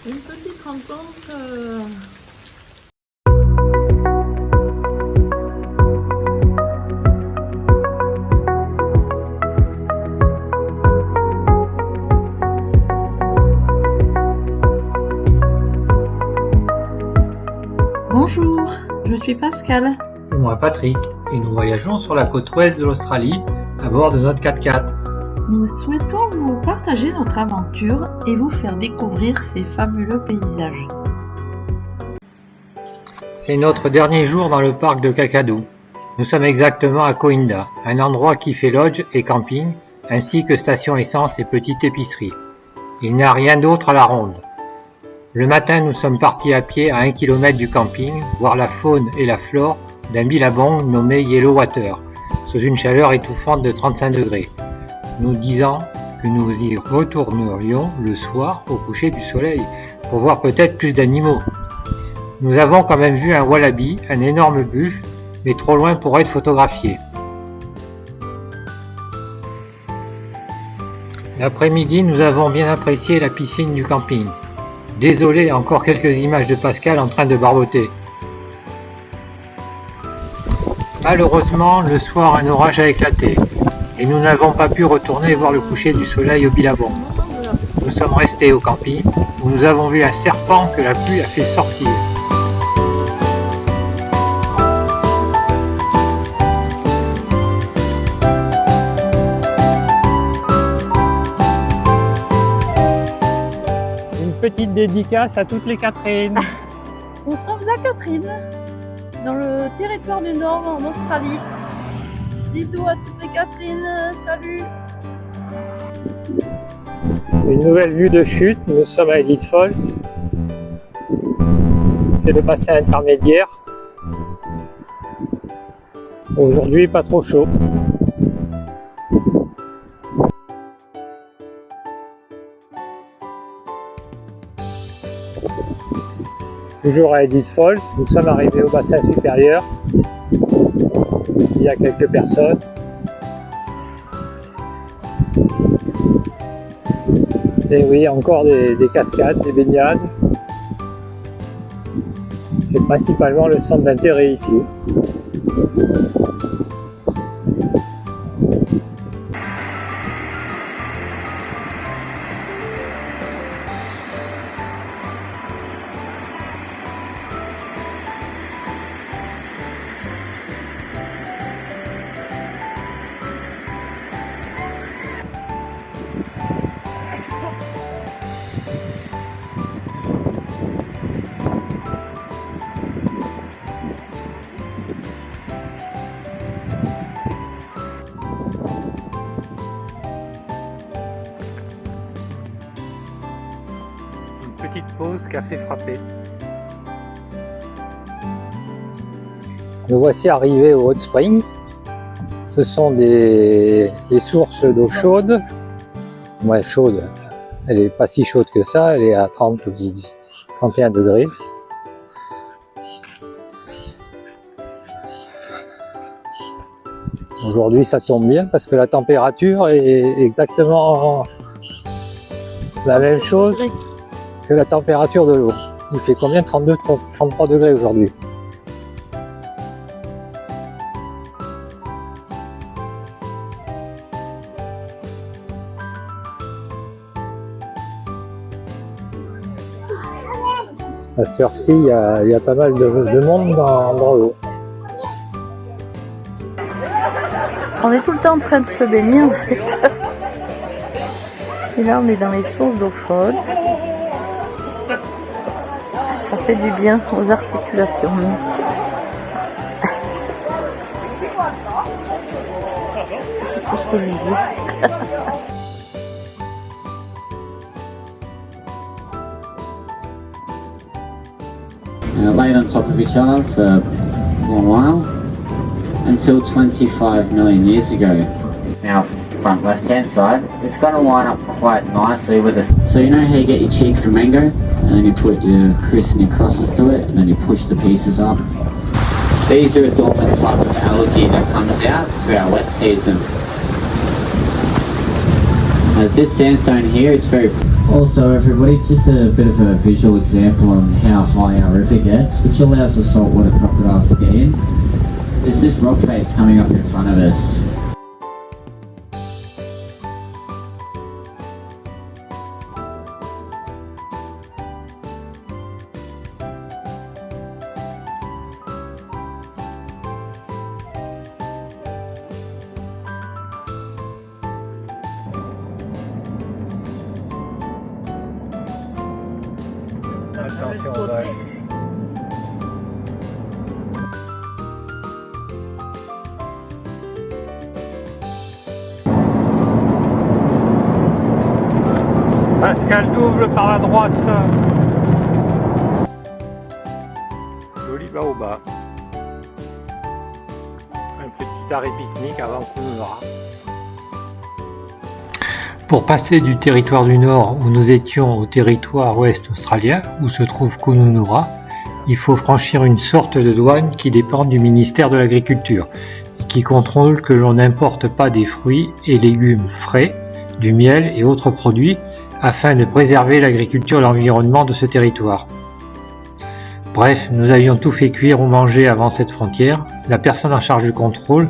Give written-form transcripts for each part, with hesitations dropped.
Une petite rencontre. Bonjour, je suis Pascal. Et moi Patrick, et nous voyageons sur la côte ouest de l'Australie à bord de notre 4x4. Nous souhaitons vous partager notre aventure et vous faire découvrir ces fabuleux paysages. C'est notre dernier jour dans le parc de Kakadu. Nous sommes exactement à Coïnda, un endroit qui fait lodge et camping, ainsi que station essence et petite épicerie. Il n'y a rien d'autre à la ronde. Le matin, nous sommes partis à pied à 1 km du camping, voir la faune et la flore d'un billabong nommé Yellow Water, sous une chaleur étouffante de 35 degrés, nous disant que nous y retournerions le soir au coucher du soleil pour voir peut-être plus d'animaux. Nous avons quand même vu un wallaby, un énorme buffle, mais trop loin pour être photographié. L'après-midi, nous avons bien apprécié la piscine du camping. Désolé, encore quelques images de Pascal en train de barboter. Malheureusement, le soir, un orage a éclaté et nous n'avons pas pu retourner voir le coucher du soleil au billabong. Nous sommes restés au camping où nous avons vu un serpent que la pluie a fait sortir. Une petite dédicace à toutes les Catherine. Nous sommes à Catherine, dans le territoire du Nord en Australie. Bisous à toutes les Catherine, salut! Une nouvelle vue de chute, nous sommes à Edith Falls. C'est le bassin intermédiaire. Aujourd'hui, pas trop chaud. Toujours à Edith Falls, nous sommes arrivés au bassin supérieur. Il y a quelques personnes. Et oui, encore des cascades, des baignades. C'est principalement le centre d'intérêt ici. Petite pause café frappé. Nous voici arrivés au Hot Spring. Ce sont des sources d'eau chaude. Ouais, chaude. Elle n'est pas si chaude que ça, elle est à 30 ou 31 degrés. Aujourd'hui ça tombe bien parce que la température est exactement la même chose que la température de l'eau. Il fait combien? 32-33 degrés aujourd'hui. À cette heure-ci, il y a pas mal de monde dans l'eau. On est tout le temps en train de se baigner en fait. Et là on est dans les sources d'eau chaude. Ça fait du bien aux articulations. C'est tout ce que je dis. Laid on top of each other for a long while, until 25 million years ago. Now, front left hand side, it's going to line up quite nicely with us. So you know how you get your cheeks from mango, and then you put your criss and your crosses to it, and then you push the pieces up. These are a dormant type of algae that comes out through our wet season. As this sandstone here, it's very Also everybody, just a bit of a visual example on how high our river gets, which allows the saltwater crocodiles to get in. There's this rock face coming up in front of us. Attention aux vaches. Pascal double par la droite. Joli baobab. Un petit arrêt pique-nique avant Kununurra. Pour passer du territoire du Nord où nous étions au territoire ouest australien où se trouve Kununurra, il faut franchir une sorte de douane qui dépend du ministère de l'Agriculture et qui contrôle que l'on n'importe pas des fruits et légumes frais, du miel et autres produits afin de préserver l'agriculture et l'environnement de ce territoire. Bref, nous avions tout fait cuire ou manger avant cette frontière. La personne en charge du contrôle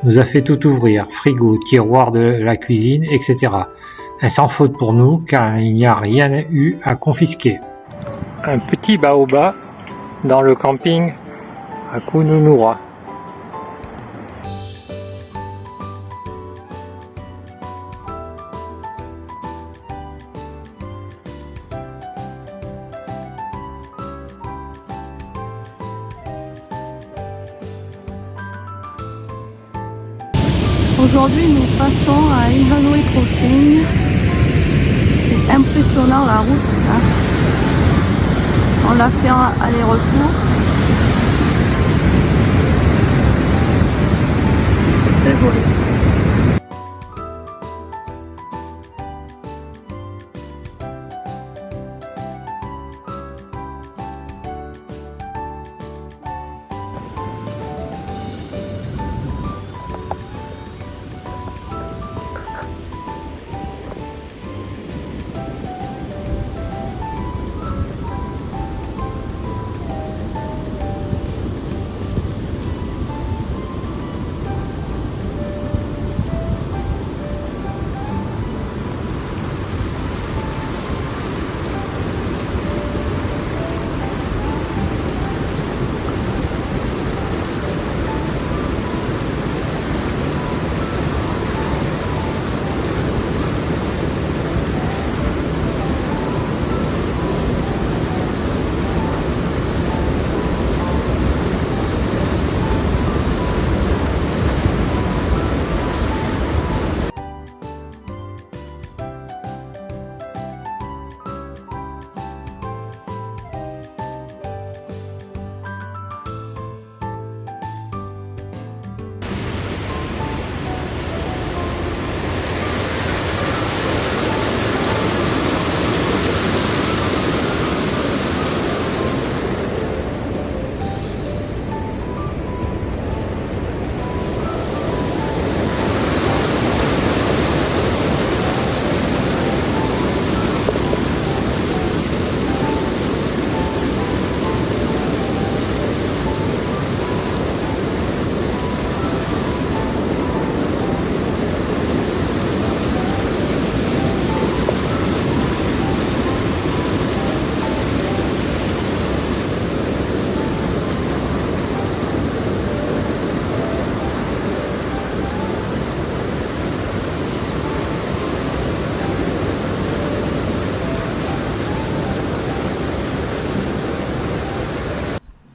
nous a fait tout ouvrir, frigo, tiroir de la cuisine, etc. Un sans faute pour nous, car il n'y a rien eu à confisquer. Un petit baobab dans le camping à Kununurra. Aujourd'hui, nous passons à Ivanhoe Crossing. C'est impressionnant la route. Hein. On l'a fait en aller-retour. C'est très joli.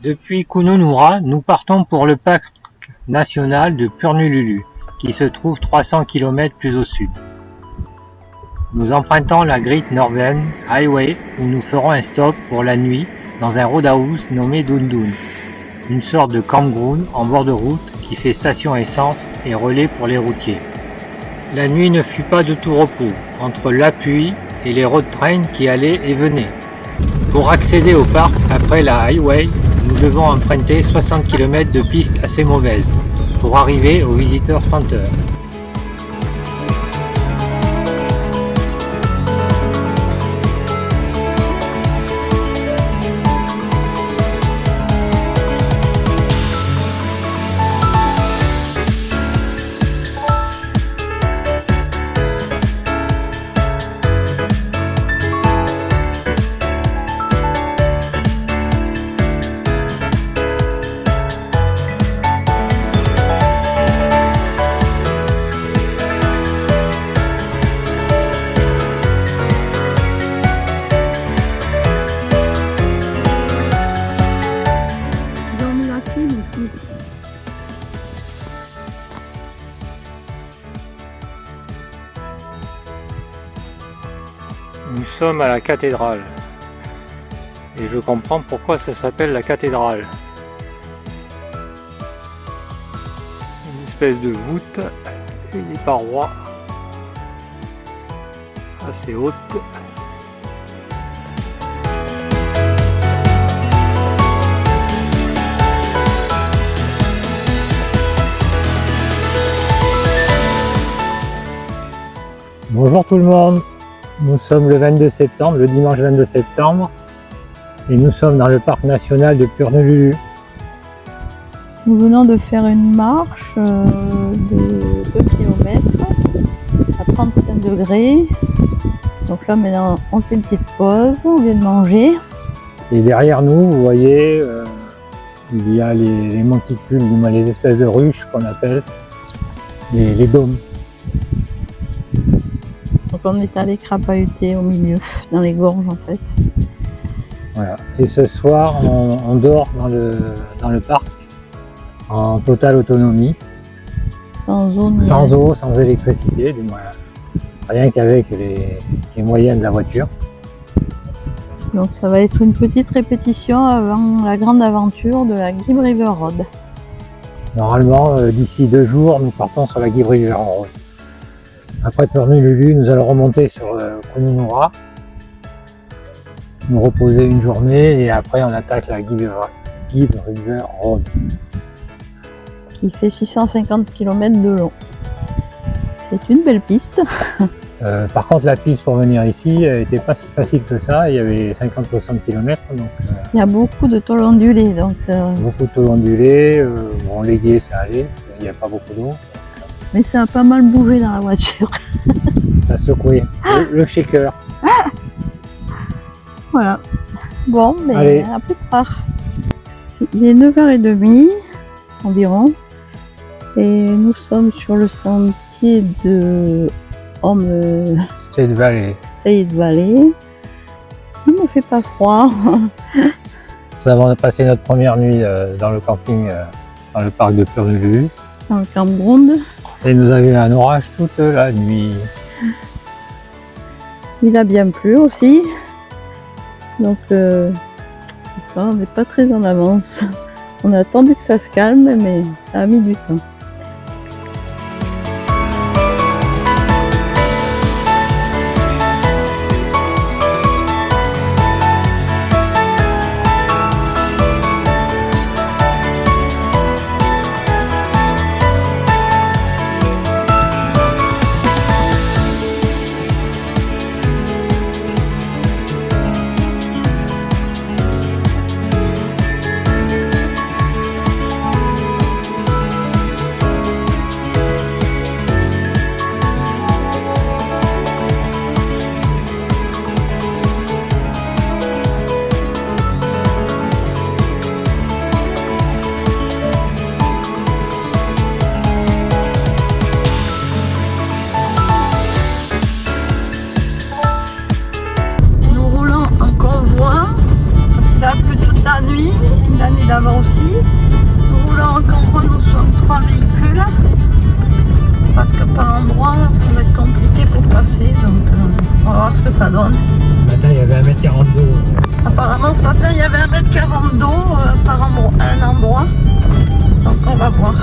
Depuis Kununurra, nous partons pour le parc national de Purnululu, qui se trouve 300 km plus au sud. Nous empruntons la Great Northern Highway où nous ferons un stop pour la nuit dans un roadhouse nommé Dundun, une sorte de campground en bord de route qui fait station essence et relais pour les routiers. La nuit ne fut pas de tout repos entre l'appui et les road trains qui allaient et venaient. Pour accéder au parc après la highway, nous devons emprunter 60 km de pistes assez mauvaises pour arriver au Visitor Center. Nous sommes à la cathédrale. Et je comprends pourquoi ça s'appelle la cathédrale. Une espèce de voûte et des parois assez hautes. Bonjour tout le monde, nous sommes le 22 septembre, le dimanche 22 septembre, et nous sommes dans le parc national de Purnululu. Nous venons de faire une marche de 2 km à 35 degrés. Donc là maintenant on fait une petite pause, on vient de manger. Et derrière nous, vous voyez, il y a les monticules, les espèces de ruches qu'on appelle les dômes. Donc on est allé crapahuter au milieu, dans les gorges en fait. Voilà. Et ce soir, on dort dans le parc en totale autonomie, sans eau, sans électricité, du moins, rien qu'avec les moyens de la voiture. Donc ça va être une petite répétition avant la grande aventure de la Gibb River Road. Normalement, d'ici 2 jours, nous partons sur la Gibb River Road. Après Purnululu, nous allons remonter sur Kununurra, nous reposer une journée et après on attaque la Gibb River Road. Qui fait 650 km de long. C'est une belle piste. Par contre, la piste pour venir ici n'était pas si facile que ça, il y avait 50-60 km. Donc, il y a beaucoup de tôles ondulées. Donc, beaucoup de tôles ondulées, bon, les guiers ça allait, il n'y a pas beaucoup d'eau. Mais ça a pas mal bougé dans la voiture. Ça secouait, le shaker. Voilà. Bon, mais allez. À plus tard. Il est 9h30 environ. Et nous sommes sur le sentier de State Valley. Il ne me fait pas froid. Nous avons passé notre première nuit dans le camping, dans le parc de Purnululu. Dans le campground. Et nous avions eu un orage toute la nuit. Il a bien plu aussi. Donc on n'est pas très en avance. On a attendu que ça se calme, mais ça a mis du temps. L'année d'avant aussi. Nous roulons en convoi, nous sommes 3 véhicules parce que par endroit ça va être compliqué pour passer, donc on va voir ce que ça donne. Ce matin il y avait 1,40 m d'eau. Apparemment ce matin il y avait 1,40 m d'eau par un endroit, donc on va voir.